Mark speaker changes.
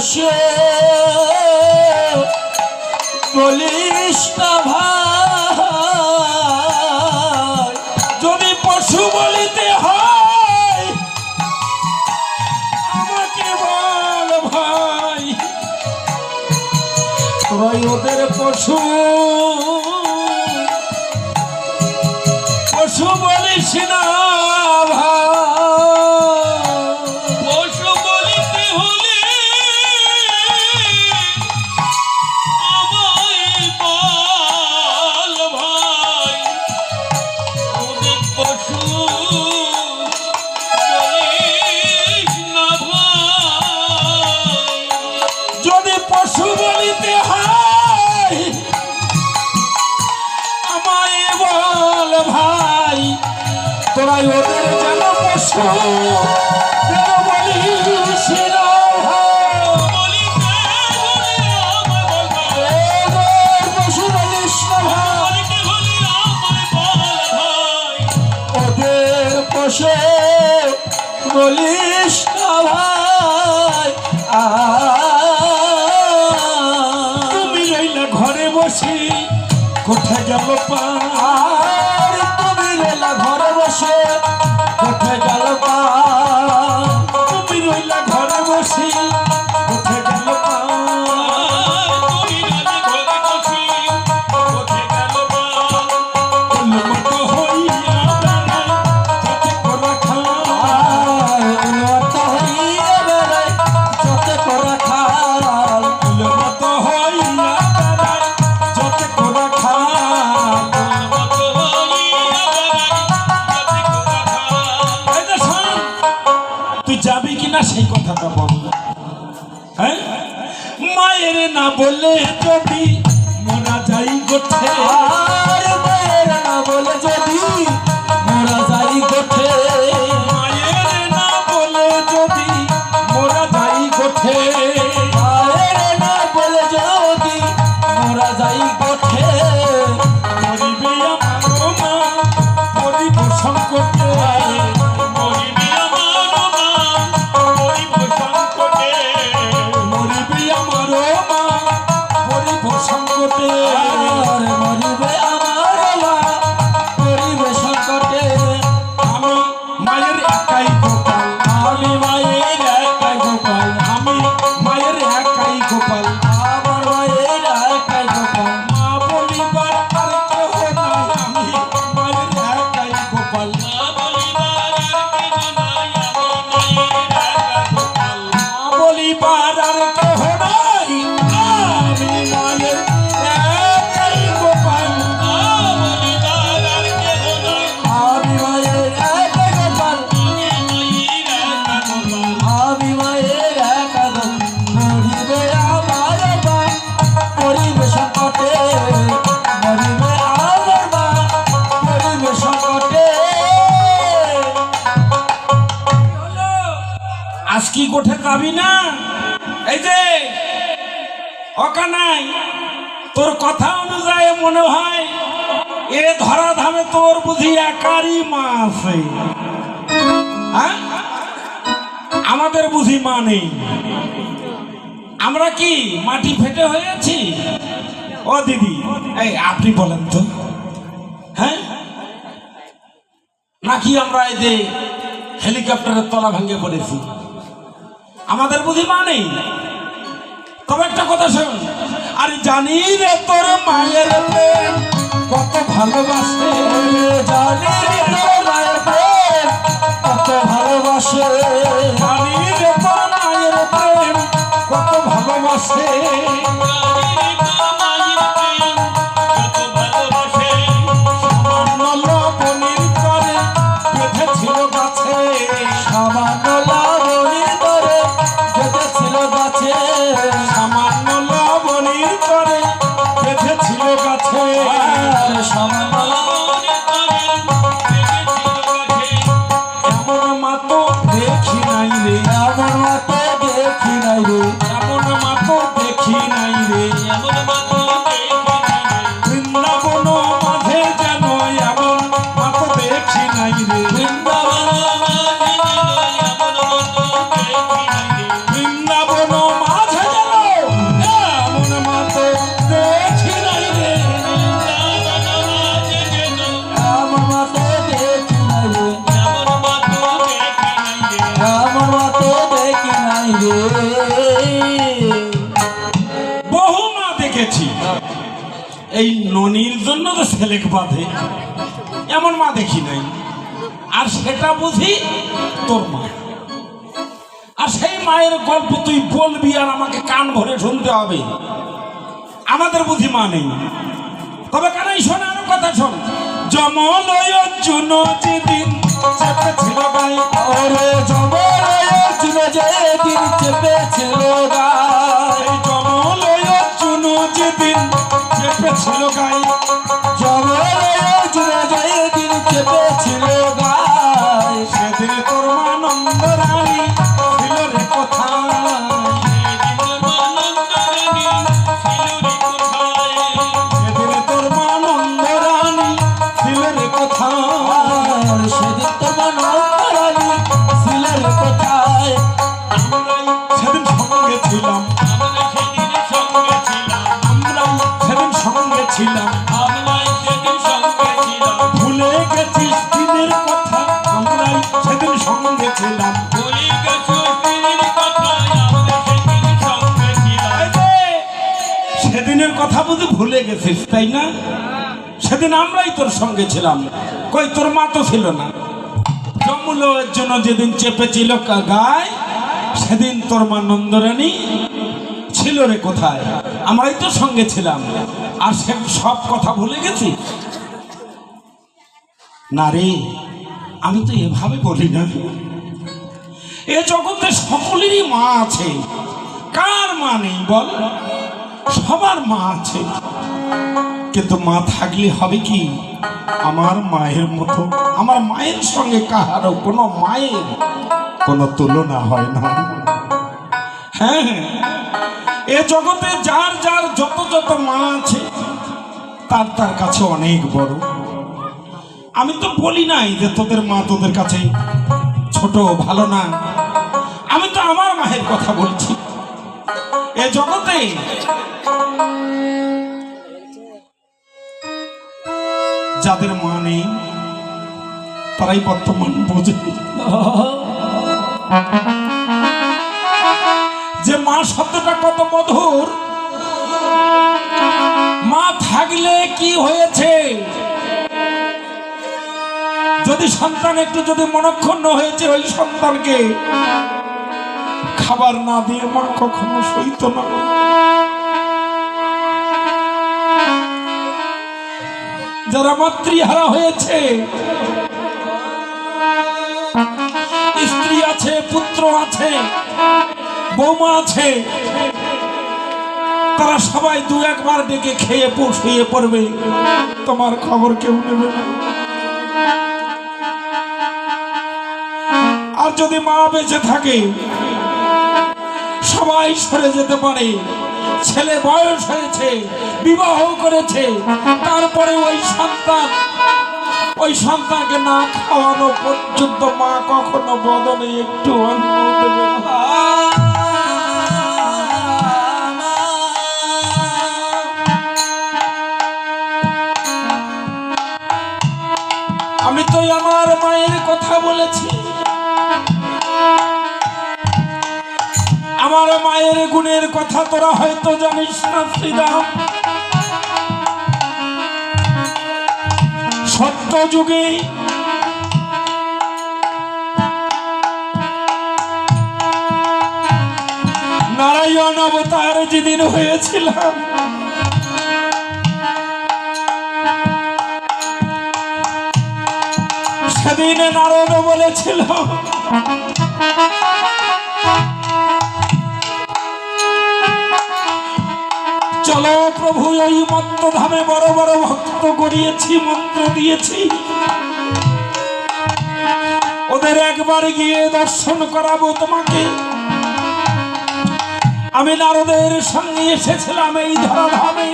Speaker 1: পশু বলিস না ভাই, যদি পশু বলিতে হয় আমাকে বল ভাই, তোরাই ওদের পশু পশু বলিস না ভাই। যদি পশু বলিতে হয় আমায় বল ভাই, তোরাই ওদের যেন পশু বলিস না ভাই, পশু বলিস না ভাই, ওদের পশু বলিস না ভাই। তুমি রইলা ঘরে বসে কোথায় গেল পার, তুমি রইলা ঘরে বসে কোথায় গেল পার, তুমি রইলা ঘরে বসে কোথায় গেল পার, যাবি কিনা সেই কথাটা বল। হ্যাঁ, মায়ের না বলে যদি মোরা যাই গোঠে, মায়ের না বলে যদি মোরা যাই গোঠে, মায়ের না বলে যদি মোরা যাই গোঠে, মায়ের না বলে যদি মোরা যাই গোঠে, মরিবে আমার মা পরিবেশন করতে, আজকি কোঠে কাবি না, এই যে অকানাই তোর কথা অনুযায়ী মনে হয় এ ধরা ধামে তোর বুঝি একারই মা আছে, আমাদের বুঝি মা নেই, আমরা কি মাটি ফেটে হয়েছি? ও দিদি এই আপনি বলেন তো, হ্যাঁ নাকি আমরা এই যে হেলিকপ্টারের তলা ভেঙে পড়েছি, আমাদের বুঝি মা নেই? তবে একটা কথা শোন, আর জানি রে তোর মায়ের প্রেম কত ভালোবাসে, জানি রে তোর মায়ের প্রেম কত ভালোবাসে, জানি রে তোর মায়ের প্রেম কত ভালোবাসে, সামান্য লবণীর করে বেঁধেছিল গাছে, সামান্য লবণীর করে বেঁধেছিল গাছে, সামান্য লবণীর করে বেঁধেছিল গাছে, সামান্য লবণীর করে এমন মা তো দেখি নাই রে, এমন মা তো দেখি নাই রে, এমন মা তো দেখি নাই রে, এমন মা তো দেখি নাই রে, বৃন্দাবন মাঝে যেন এমন মা তো দেখি নাই রে, বৃন্দাবন মাঝে যেন এমন মা
Speaker 2: নাই রে।
Speaker 1: বহু মা দেখেছি এই ননির জন্য তো ছেলেক বাঁধে, এমন মা দেখি নাই। আর সেটা বুঝি তোর মা। আর সেই মায়ের গল্প তুই বলবি আর আমাকে কান ভরে শুনতে হবে। আমাদের বুঝি মা নেই। তবে কানাই শোন, আরো কথা শোন। জমলয় অর্জুন যেদিন চেপেছিল গাই,
Speaker 2: ওরে জমলয় অর্জুন যেদিন চেপেছিল গাই,
Speaker 1: জমলয় অর্জুন যেদিন চেপেছিল গাই,
Speaker 2: জমলয় অর্জুন যেদিন চেপেছিল গাই,
Speaker 1: সেদিন তোর মা নন্দ রানী ছিল রে কোথায়? সেদিন তোর মা নন্দ রানী ছিল রে কোথায়?
Speaker 2: সেদিন তোমার নন্দরানী ছিল রে কোথায়?
Speaker 1: আমরাই সেদিন সঙ্গে ছিলাম, আমরাই সেদিন সঙ্গে ছিলাম। ভুলে গেছিস দিনের কথা, আমরাই সেদিন সঙ্গে ছিলাম। এই যে, সেদিনের কথা বুঝি ভুলে গেছিস তাই না? সেদিন আমরাই তোর সঙ্গে ছিলাম। কই তোর মা তো ছিল না। জমুলের জন্য যেদিন চেপেছিল গায়, সেদিন তোর মা নন্দরানী ছিল রে কোথায়? আমরাই তো সঙ্গে ছিলাম। আর সে সব কথা ভুলে গেছি না রে। আমি তো এভাবে বলি না। এ জগতে সকলেরই মা আছে, কার মা নেই বল? সবার মা আছে, কিন্তু মা থাকলে হবে কি আমার মায়ের মতো। আমার মায়ের সঙ্গে কাহারও কোনো মায়ের কোনো তুলনা হয় না। হ্যাঁ, এ জগতে যার যার যত যত মা আছে তার তার কাছে অনেক বড়। আমি তো বলি নাই যে তোদের মা তোদের কাছে ছোট ভালো না। আমি তো আমার মায়ের কথা বলছি। এ জগতে যাদের মা নেই তারাই বর্তমান বোঝে যে মা শব্দটা কত মধুর। মা থাকলে কি হয়েছে? যদি সন্তান একটু যদি মনক্ষুণ্ণ হয়েছে, ওই সন্তানকে খাবার না দিয়ে মা কখনো সইত না। যারা মাতৃহারা হয়েছে, স্ত্রী আছে, পুত্র আছে, বৌমা আছে, তারা সবাই দু একবার ডেকে খেয়ে শুয়ে পড়বে, তোমার খবর কেউ নেবে না। আর যদি মা বেঁচে থাকে, সবাই সরে যেতে পারে। ছেলে বয়স হয়েছে, বিবাহ করেছে, তারপরে ওই সন্তানকে না খাওয়ানো পর্যন্ত মা কখনো বদনে একটু অন্ন দেবে না। আমি তো আমার মায়ের কথা বলেছি। আমার মায়ের গুণের কথা তোরা হয়তো জানিস না শ্রীরাম। সত্য যুগে নারায়ণ অবতার যেদিন হয়েছিলাম, সেদিন নারদ বলেছিল চলো প্রভু, ওই মত্তধামে বড় বড় ভক্ত করিয়েছি, মন্ত্র দিয়েছি, ওদের একবার গিয়ে দর্শন করাবো তোমাকে। আমি নারদের সঙ্গে এসেছিলাম এই ধরাধামে।